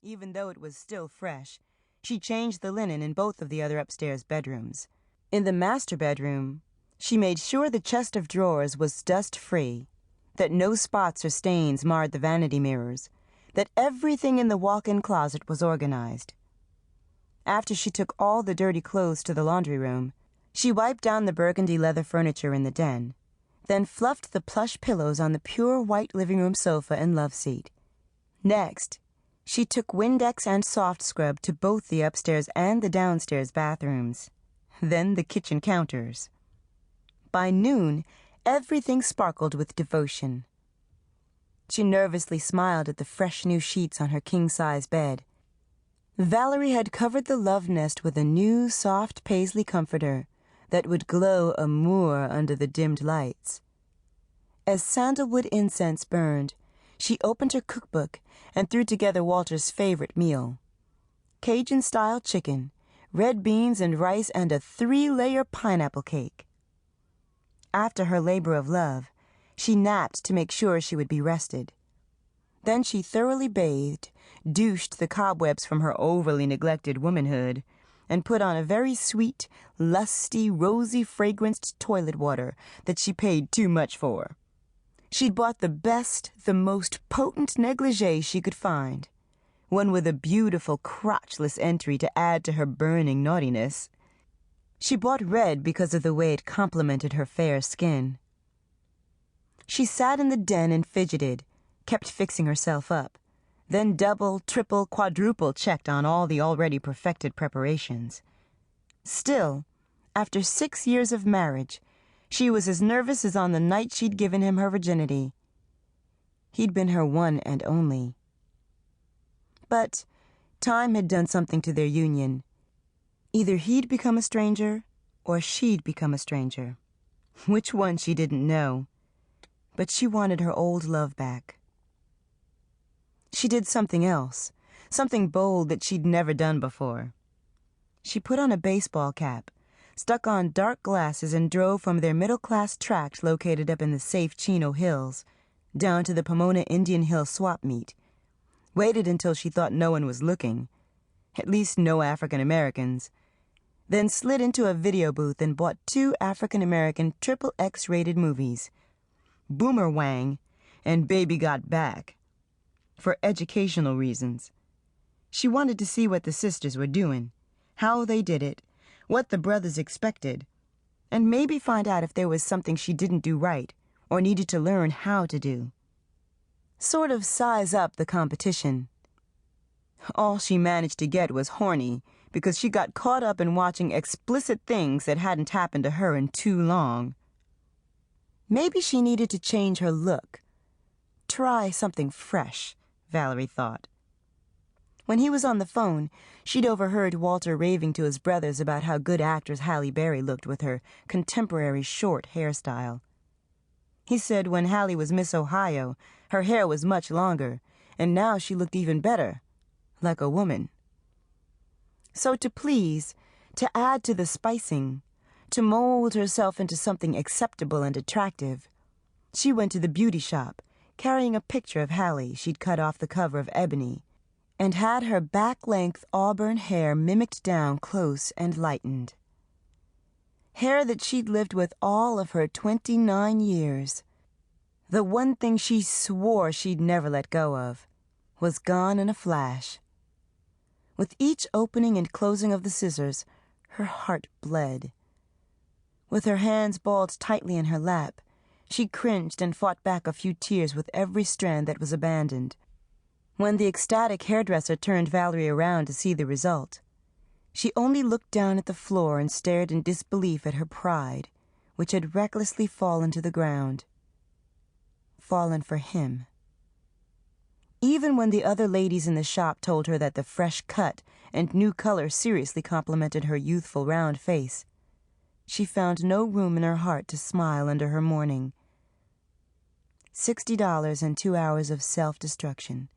Even though it was still fresh, she changed the linen in both of the other upstairs bedrooms. In the master bedroom, she made sure the chest of drawers was dust-free, that no spots or stains marred the vanity mirrors, that everything in the walk-in closet was organized. After she took all the dirty clothes to the laundry room, she wiped down the burgundy leather furniture in the den, then fluffed the plush pillows on the pure white living room sofa and love seat. Next, she took Windex and soft scrub to both the upstairs and the downstairs bathrooms, then the kitchen counters. By noon, everything sparkled with devotion. She nervously smiled at the fresh new sheets on her king-size bed. Valerie had covered the love nest with a new soft paisley comforter that would glow amour under the dimmed lights. As sandalwood incense burned, she opened her cookbook and threw together Walter's favorite meal: Cajun-style chicken, red beans and rice, and a 3-layer pineapple cake. After her labor of love, she napped to make sure she would be rested. Then she thoroughly bathed, douched the cobwebs from her overly neglected womanhood, and put on a very sweet, lusty, rosy-fragranced toilet water that she paid too much for. She'd bought the best, the most potent negligee she could find, one with a beautiful, crotchless entry to add to her burning naughtiness. She bought red because of the way it complemented her fair skin. She sat in the den and fidgeted, kept fixing herself up, then double, triple, quadruple checked on all the already perfected preparations. Still, after 6 years of marriage, she was as nervous as on the night she'd given him her virginity. He'd been her one and only. But time had done something to their union. Either he'd become a stranger, or she'd become a stranger. Which one she didn't know. But she wanted her old love back. She did something else, something bold that she'd never done before. She put on a baseball cap, stuck on dark glasses, and drove from their middle-class tract located up in the safe Chino Hills, down to the Pomona Indian Hill swap meet. Waited until she thought no one was looking, at least no African Americans, then slid into a video booth and bought 2 African American XXX rated movies, Boomer Wang and Baby Got Back, for educational reasons. She wanted to see what the sisters were doing, how they did it, what the brothers expected, and maybe find out if there was something she didn't do right or needed to learn how to do. Sort of size up the competition. All she managed to get was horny because she got caught up in watching explicit things that hadn't happened to her in too long. Maybe she needed to change her look. Try something fresh, Valerie thought. When he was on the phone, she'd overheard Walter raving to his brothers about how good actress Halle Berry looked with her contemporary short hairstyle. He said when Halle was Miss Ohio, her hair was much longer, and now she looked even better, like a woman. So to please, to add to the spicing, to mold herself into something acceptable and attractive, she went to the beauty shop, carrying a picture of Halle she'd cut off the cover of Ebony, and had her back-length auburn hair mimicked down close and lightened. Hair that she'd lived with all of her 29 years. The one thing she swore she'd never let go of was gone in a flash. With each opening and closing of the scissors, her heart bled. With her hands balled tightly in her lap, she cringed and fought back a few tears with every strand that was abandoned. When the ecstatic hairdresser turned Valerie around to see the result, she only looked down at the floor and stared in disbelief at her pride, which had recklessly fallen to the ground. Fallen for him. Even when the other ladies in the shop told her that the fresh cut and new color seriously complimented her youthful round face, she found no room in her heart to smile under her mourning. $60 and 2 hours of self-destruction.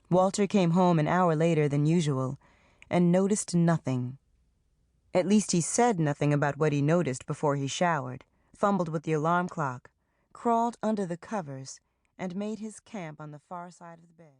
Walter came home an hour later than usual and noticed nothing. At least he said nothing about what he noticed before he showered, fumbled with the alarm clock, crawled under the covers, and made his camp on the far side of the bed.